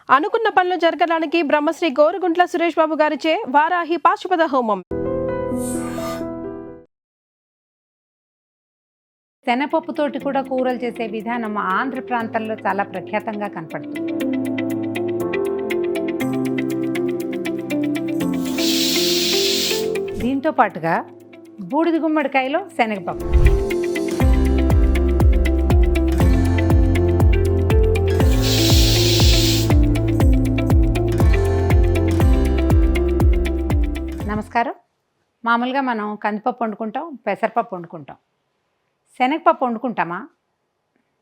అనుకున్న పనులు జరగడానికి బ్రహ్మశ్రీ గోరుగుంట్ల సురేష్ బాబు గారిచే వారాహి పాశుపత హోమం. శనగపప్పుతోటి కూడా కూరలు చేసే విధానం ఆంధ్ర ప్రాంతంలో చాలా ప్రఖ్యాతంగా కనపడుతుంది. దీంతో పాటుగా బూడిద గుమ్మడికాయలో శనగపప్పు, నమస్కారం. మామూలుగా మనం కందిపప్పు వండుకుంటాం, పెసరపప్పు వండుకుంటాం. శనగపప్పు వండుకుంటామా?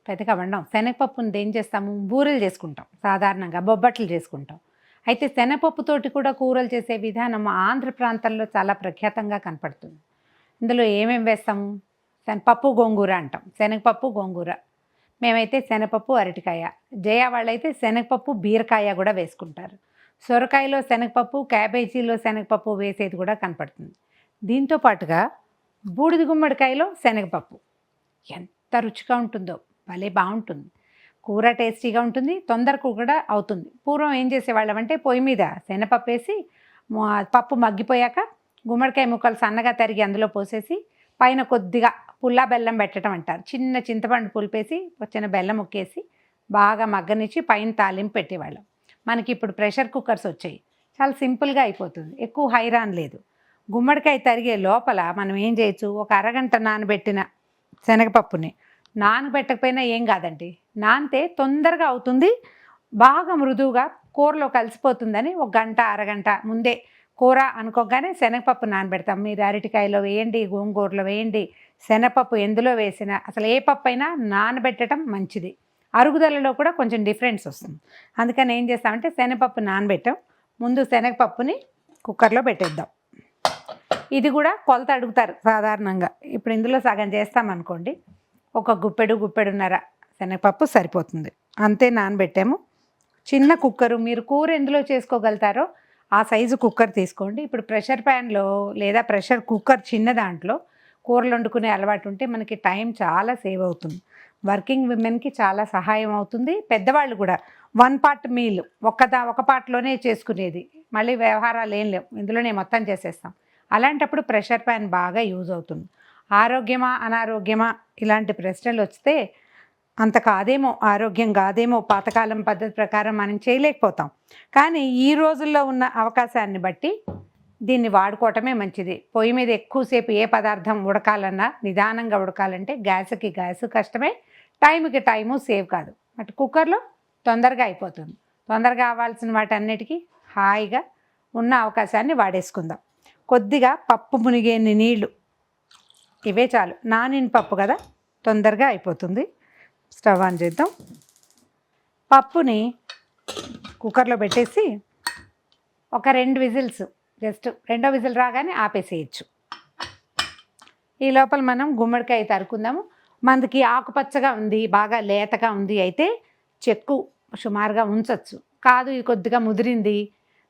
పెద్దగా వండాం. శనగపప్పుని ఏం చేస్తాము? బూరెలు చేసుకుంటాం, సాధారణంగా బొబ్బట్లు చేసుకుంటాం. అయితే శనగపప్పుతోటి కూడా కూరలు చేసే విధానం ఆంధ్ర ప్రాంతంలో చాలా ప్రఖ్యాతంగా కనపడుతుంది. ఇందులో ఏమేమి వేస్తాము? పప్పు గోంగూర అంటాం, శనగపప్పు గోంగూర. మేమైతే శనగపప్పు అరటికాయ, జయ వాళ్ళైతే శనగపప్పు బీరకాయ కూడా వేసుకుంటారు. సొరకాయలో శనగపప్పు, క్యాబేజీలో శనగపప్పు వేసేది కూడా కనపడుతుంది. దీంతో పాటుగా బూడిద గుమ్మడికాయలో శనగపప్పు ఎంత రుచిగా ఉంటుందో, భలే బాగుంటుంది. కూర టేస్టీగా ఉంటుంది, తొందరకు కూడా అవుతుంది. పూర్వం ఏం చేసేవాళ్ళం అంటే పొయ్యి మీద శనగపప్పు వేసి పప్పు మగ్గిపోయాక గుమ్మడికాయ ముక్కలు సన్నగా తరిగి అందులో పోసేసి పైన కొద్దిగా పుల్లా బెల్లం పెట్టడం అంటారు. చిన్న చింతపండు పులిపేసి చిన్న బెల్లం ముక్కేసి బాగా మగ్గనిచ్చి పైన తాలింపు పెట్టేవాళ్ళం. మనకి ఇప్పుడు ప్రెషర్ కుక్కర్స్ వచ్చాయి, చాలా సింపుల్గా అయిపోతుంది, ఎక్కువ హైరాన్ లేదు. గుమ్మడికాయ తరిగే లోపల మనం ఏం చేయొచ్చు? ఒక అరగంట నానబెట్టిన శనగపప్పుని, నానబెట్టకపోయినా ఏం కాదండి, నానితే తొందరగా అవుతుంది, బాగా మృదువుగా కూరలో కలిసిపోతుందని ఒక గంట అరగంట ముందే కూర అనుకోగానే శనగపప్పు నానబెడతాం. మీరు అరటికాయలో వేయండి, గోంగూరలో వేయండి, శనగపప్పు ఎందులో వేసినా, అసలు ఏ పప్పు అయినా నానబెట్టడం మంచిది. అరుగుదలలో కూడా కొంచెం డిఫరెన్స్ వస్తుంది. అందుకని ఏం చేస్తామంటే శనగపప్పు నానబెట్టాం, ముందు శనగపప్పుని కుక్కర్లో పెట్టేద్దాం. ఇది కూడా కొలత అడుగుతారు సాధారణంగా. ఇప్పుడు ఇందులో సగం చేస్తామనుకోండి, ఒక గుప్పెడున్నర శనగపప్పు సరిపోతుంది. అంతే నానబెట్టాము. చిన్న కుక్కరు, మీరు కూర ఎందులో చేసుకోగలుగుతారో ఆ సైజు కుక్కర్ తీసుకోండి. ఇప్పుడు ప్రెషర్ ప్యాన్లో లేదా ప్రెషర్ కుక్కర్ చిన్న దాంట్లో కూరలు వండుకునే అలవాటు ఉంటే మనకి టైం చాలా సేవ్ అవుతుంది. వర్కింగ్ విమెన్కి చాలా సహాయం అవుతుంది. పెద్దవాళ్ళు కూడా 1 పార్ట్ మీల్ ఒక పార్ట్లోనే చేసుకునేది, మళ్ళీ వ్యవహారాలు ఏం లేవు, ఇందులోనే మొత్తం చేసేస్తాం. అలాంటప్పుడు ప్రెషర్ ప్యాన్ బాగా యూజ్ అవుతుంది. ఆరోగ్యమా అనారోగ్యమా ఇలాంటి ప్రశ్నలు వస్తే అంత కాదేమో, ఆరోగ్యం కాదేమో, పాతకాలం పద్ధతి ప్రకారం మనం చేయలేకపోతాం. కానీ ఈ రోజుల్లో ఉన్న అవకాశాన్ని బట్టి దీన్ని వాడుకోవటమే మంచిది. పొయ్యి మీద ఎక్కువసేపు ఏ పదార్థం ఉడకాలన్నా, నిదానంగా ఉడకాలంటే గ్యాస్కి గ్యాసు కష్టమే, టైంకి టైము సేవ్ కాదు. అటు కుక్కర్లో తొందరగా అయిపోతుంది. తొందరగా అవ్వాల్సిన వాటన్నిటికీ హాయిగా ఉన్న అవకాశాన్ని వాడేసుకుందాం. కొద్దిగా పప్పు మునిగేని నీళ్లు, ఇవే చాలు. నానిన పప్పు కదా, తొందరగా అయిపోతుంది. స్టవ్ ఆన్ చేద్దాం. పప్పుని కుక్కర్లో పెట్టేసి ఒక 2 విజిల్స్, జస్ట్ 2వ విజిల్ రాగానే ఆపేసేయచ్చు. ఈ లోపల మనం గుమ్మడికాయ తరుకుందాము. మనకి ఆకుపచ్చగా ఉంది, బాగా లేతగా ఉంది అయితే చెక్కు సుమారుగా ఉంచవచ్చు. కాదు ఇది కొద్దిగా ముదిరింది,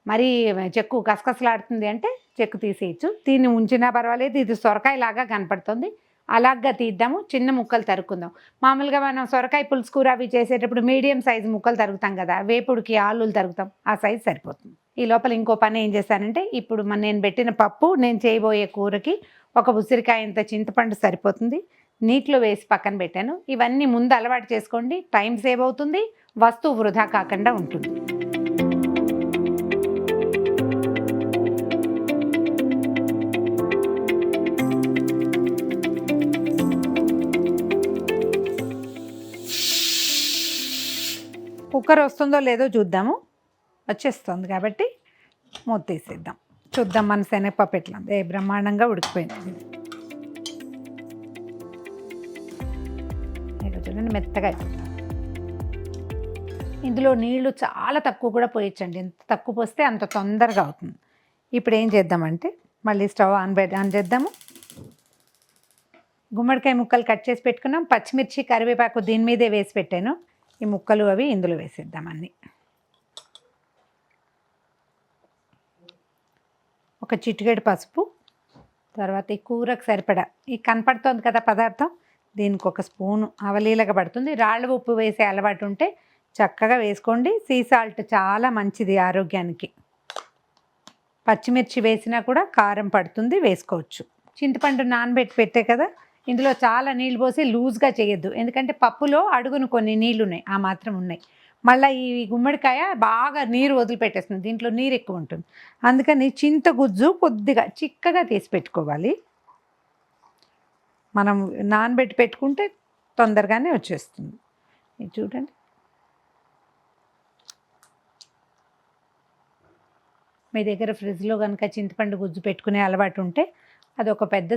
మరీ చెక్కు కసకసలాడుతుంది అంటే చెక్కు తీసేయచ్చు. దీన్ని ఉంచినా పర్వాలేదు. ఇది సొరకాయలాగా కనపడుతుంది, అలాగా తీద్దాము. చిన్న ముక్కలు తరుక్కుందాం. మామూలుగా మనం సొరకాయ పులుసు కూర అవి చేసేటప్పుడు మీడియం సైజు ముక్కలు తరుగుతాం కదా, వేపుడికి ఆలులు తరుగుతాం, ఆ సైజు సరిపోతుంది. ఈ లోపల ఇంకో పని ఏం చేశానంటే, ఇప్పుడు నేను పెట్టిన పప్పు, నేను చేయబోయే కూరకి ఒక ఉసిరికాయ ఇంత చింతపండు సరిపోతుంది, నీటిలో వేసి పక్కన పెట్టాను. ఇవన్నీ ముందు అలవాటు చేసుకోండి, టైం సేవ్ అవుతుంది, వస్తువు వృధా కాకుండా ఉంటుంది. కుక్కర్ వస్తుందో లేదో చూద్దాము. వచ్చేస్తుంది కాబట్టి మూత తీసేద్దాం. చూద్దాం మన శనగపప్పు ఎట్లా బ్రహ్మాండంగా ఉడికిపోయింది. చూడండి మెత్తగా అయిపోతుంది. ఇందులో నీళ్లు చాలా తక్కువ కూడా పోయొచ్చండి, ఎంత తక్కువ పోస్తే అంత తొందరగా అవుతుంది. ఇప్పుడు ఏం చేద్దామంటే మళ్ళీ స్టవ్ ఆన్ చేద్దాము. గుమ్మడికాయ ముక్కలు కట్ చేసి పెట్టుకున్నాం, పచ్చిమిర్చి కరివేపాకు దీని మీదే వేసి పెట్టాను. ఈ ముక్కలు అవి ఇందులో వేసేద్దాం అన్నీ. ఒక చిటికెడు పసుపు, తర్వాత ఈ కూరకు సరిపడా ఈ కనపడుతుంది కదా పదార్థం, దీనికి ఒక స్పూను అవలీలగా పడుతుంది. రాళ్ళ ఉప్పు వేసే అలవాటు ఉంటే చక్కగా వేసుకోండి. సీ సాల్ట్ చాలా మంచిది ఆరోగ్యానికి. పచ్చిమిర్చి వేసినా కూడా కారం పడుతుంది, వేసుకోవచ్చు. చింతపండు నానబెట్టి పెట్టే కదా, ఇందులో చాలా నీళ్ళు పోసి లూజ్గా చేయొద్దు, ఎందుకంటే పప్పులో అడుగును కొన్ని నీళ్ళు ఉన్నాయి, ఆ మాత్రం ఉన్నాయి. మళ్ళీ ఈ గుమ్మడికాయ బాగా నీరు వదిలిపెట్టేస్తుంది, దీంట్లో నీరు ఎక్కువ ఉంటుంది. అందుకని చింతగుజ్జు కొద్దిగా చిక్కగా తీసి పెట్టుకోవాలి. మనం నానబెట్టి పెట్టుకుంటే తొందరగానే వచ్చేస్తుంది. ఇది చూడండి. మీ దగ్గర ఫ్రిడ్జ్లో కనుక చింతపండు గుజ్జు పెట్టుకునే అలవాటు ఉంటే అది ఒక పెద్ద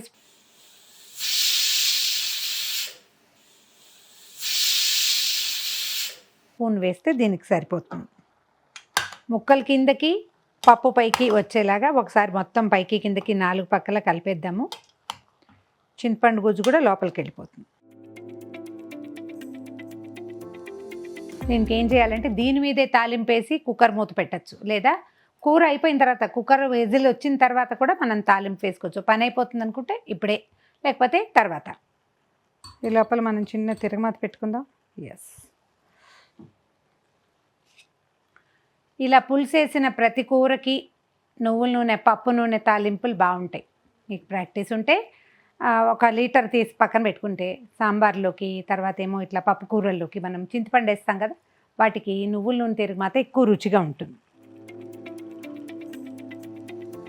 స్పూన్ వేస్తే దీనికి సరిపోతుంది. ముక్కలు కిందకి పప్పు పైకి వచ్చేలాగా ఒకసారి మొత్తం పైకి కిందకి 4 పక్కల కలిపేద్దాము. చింతపండు గుజ్జు కూడా లోపలికి వెళ్ళిపోతుంది. దీనికి ఏం చేయాలంటే దీని మీదే తాలింపేసి కుక్కర్ మూత పెట్టచ్చు, లేదా కూర అయిపోయిన తర్వాత కుక్కర్ విజిల్ వచ్చిన తర్వాత కూడా మనం తాలింపు వేసుకోవచ్చు. పని అయిపోతుంది అనుకుంటే ఇప్పుడే, లేకపోతే తర్వాత. ఈ లోపల మనం చిన్న తిరగమాత పెట్టుకుందాం. ఎస్, ఇలా పులుసేసిన ప్రతి కూరకి నువ్వుల నూనె, పప్పు నూనె తాలింపులు బాగుంటాయి. మీకు ప్రాక్టీస్ ఉంటే 1 లీటర్ తీసి పక్కన పెట్టుకుంటే సాంబార్లోకి, తర్వాత ఏమో ఇట్లా పప్పు కూరల్లోకి మనం చింతపండు వేస్తాం కదా, వాటికి నువ్వుల నూనె తిరగమాత ఎక్కువ రుచిగా ఉంటుంది.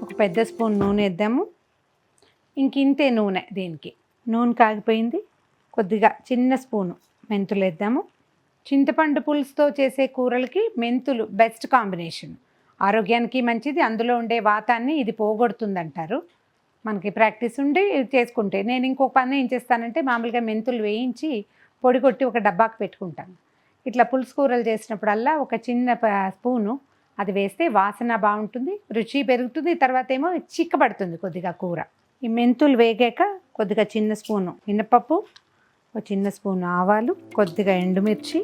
ఒక పెద్ద స్పూన్ నూనె వేద్దాము. ఇంతే నూనె, దీనికి నూనె కాగిపోయింది. కొద్దిగా చిన్న స్పూను మెంతులు వేద్దాము. చింతపండు పులుసుతో చేసే కూరలకి మెంతులు బెస్ట్ కాంబినేషన్, ఆరోగ్యానికి మంచిది. అందులో ఉండే వాతాన్ని ఇది పోగొడుతుంది అంటారు. మనకి ప్రాక్టీస్ ఉండి చేసుకుంటే, నేను ఇంకొక పని ఏం చేస్తానంటే మామూలుగా మెంతులు వేయించి పొడి కొట్టి ఒక డబ్బాకి పెట్టుకుంటాను. ఇట్లా పులుసు కూరలు చేసినప్పుడల్లా ఒక చిన్న స్పూను అది వేస్తే వాసన బాగుంటుంది, రుచి పెరుగుతుంది. తర్వాత ఏమో చిక్కబడుతుంది కొద్దిగా కూర. ఈ మెంతులు వేగాక కొద్దిగా చిన్న స్పూను మినపప్పు, ఒక చిన్న స్పూన్ ఆవాలు, కొద్దిగా ఎండుమిర్చి,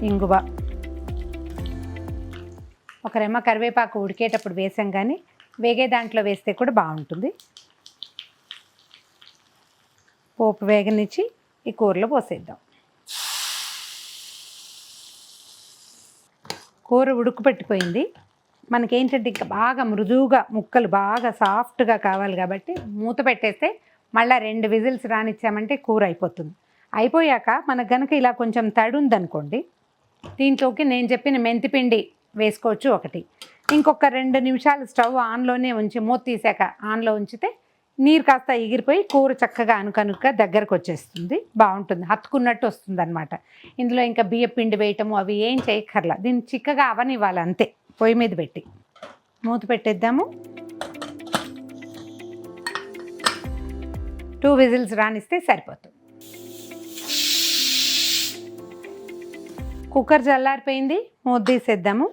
ఇంగువ, ఒక రెమ్మ కరివేపాకు ఉడికేటప్పుడు వేసాం, కానీ వేగే దాంట్లో వేస్తే కూడా బాగుంటుంది. పోపు వేగనిచ్చి ఈ కూరలో పోసేద్దాం. కూర ఉడుకుపెట్టిపోయింది. మనకేంటంటే ఇంకా బాగా మృదువుగా ముక్కలు బాగా సాఫ్ట్గా కావాలి కాబట్టి మూత పెట్టేస్తే మళ్ళీ 2 విజిల్స్ రానిచ్చామంటే కూర అయిపోతుంది. అయిపోయాక మనకు కనుక ఇలా కొంచెం తడి ఉందనుకోండి, దీంట్లోకి నేను చెప్పిన మెంతిపిండి వేసుకోవచ్చు ఒకటి. ఇంకొక 2 నిమిషాలు స్టవ్ ఆన్లోనే ఉంచి మూత తీసాక ఆన్లో ఉంచితే నీరు కాస్త ఎగిరిపోయి కూర చక్కగా అనుకనుక దగ్గరకు వచ్చేస్తుంది, బాగుంటుంది, హత్తుకున్నట్టు వస్తుంది అనమాట. ఇందులో ఇంకా బియ్య పిండి వేయటము అవి ఏం చేయక్కర్లా, దీన్ని చిక్కగా అవనివ్వాలి అంతే. పొయ్యి మీద పెట్టి మూత పెట్టేద్దాము. 2 విజిల్స్ రానిస్తే సరిపోతుంది. కుక్కర్ చల్లారిపోయింది, మూత తీసేద్దాము.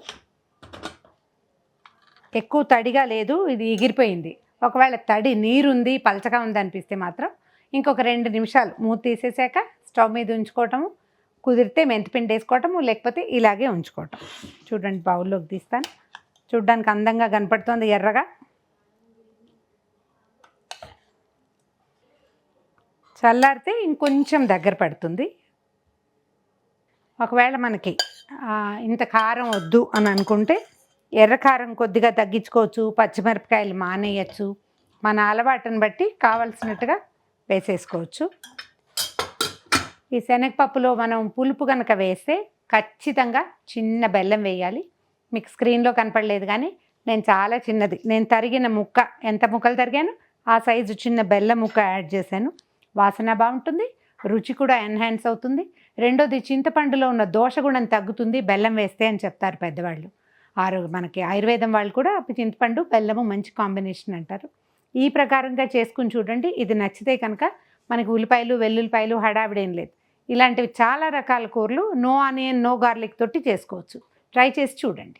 ఎక్కువ తడిగా లేదు, ఇది ఎగిరిపోయింది. ఒకవేళ తడి నీరుంది, పలచగా ఉంది అనిపిస్తే మాత్రం ఇంకొక 2 నిమిషాలు మూత తీసేసాక స్టవ్ మీద ఉంచుకోవటము, కుదిరితే మెంతిపిండి వేసుకోవటము, లేకపోతే ఇలాగే ఉంచుకోవటం. చూడండి, బౌల్లోకి తీస్తాను. చూడ్డానికి అందంగా కనపడుతుంది ఎర్రగా. చల్లారితే ఇంకొంచెం దగ్గర పడుతుంది. ఒకవేళ మనకి ఇంత కారం వద్దు అని అనుకుంటే ఎర్రకారం కొద్దిగా తగ్గించుకోవచ్చు, పచ్చిమిరపకాయలు మానేయచ్చు, మన అలవాటుని బట్టి కావలసినట్టుగా వేసేసుకోవచ్చు. ఈ శనగపప్పులో మనం పులుపు కనుక వేస్తే ఖచ్చితంగా చిన్న బెల్లం వేయాలి. మీకు స్క్రీన్లో కనపడలేదు కానీ నేను చాలా చిన్నది, నేను తరిగిన ముక్క, ఎంత ముక్కలు తరిగాను ఆ సైజు చిన్న బెల్లం ముక్క యాడ్ చేశాను. వాసన బాగుంటుంది, రుచి కూడా ఎన్హాన్స్ అవుతుంది. రెండోది, చింతపండులో ఉన్న దోషగుణం తగ్గుతుంది బెల్లం వేస్తే అని చెప్తారు పెద్దవాళ్ళు. మనకి ఆయుర్వేదం వాళ్ళు కూడా చింతపండు బెల్లము మంచి కాంబినేషన్ అంటారు. ఈ ప్రకారంగా చేసుకుని చూడండి. ఇది నచ్చితే కనుక మనకి ఉల్లిపాయలు వెల్లుల్లిపాయలు హడావిడేం లేదు. ఇలాంటివి చాలా రకాల కూరలు నో ఆనియన్ నో గార్లిక్ తోటి చేసుకోవచ్చు. ట్రై చేసి చూడండి.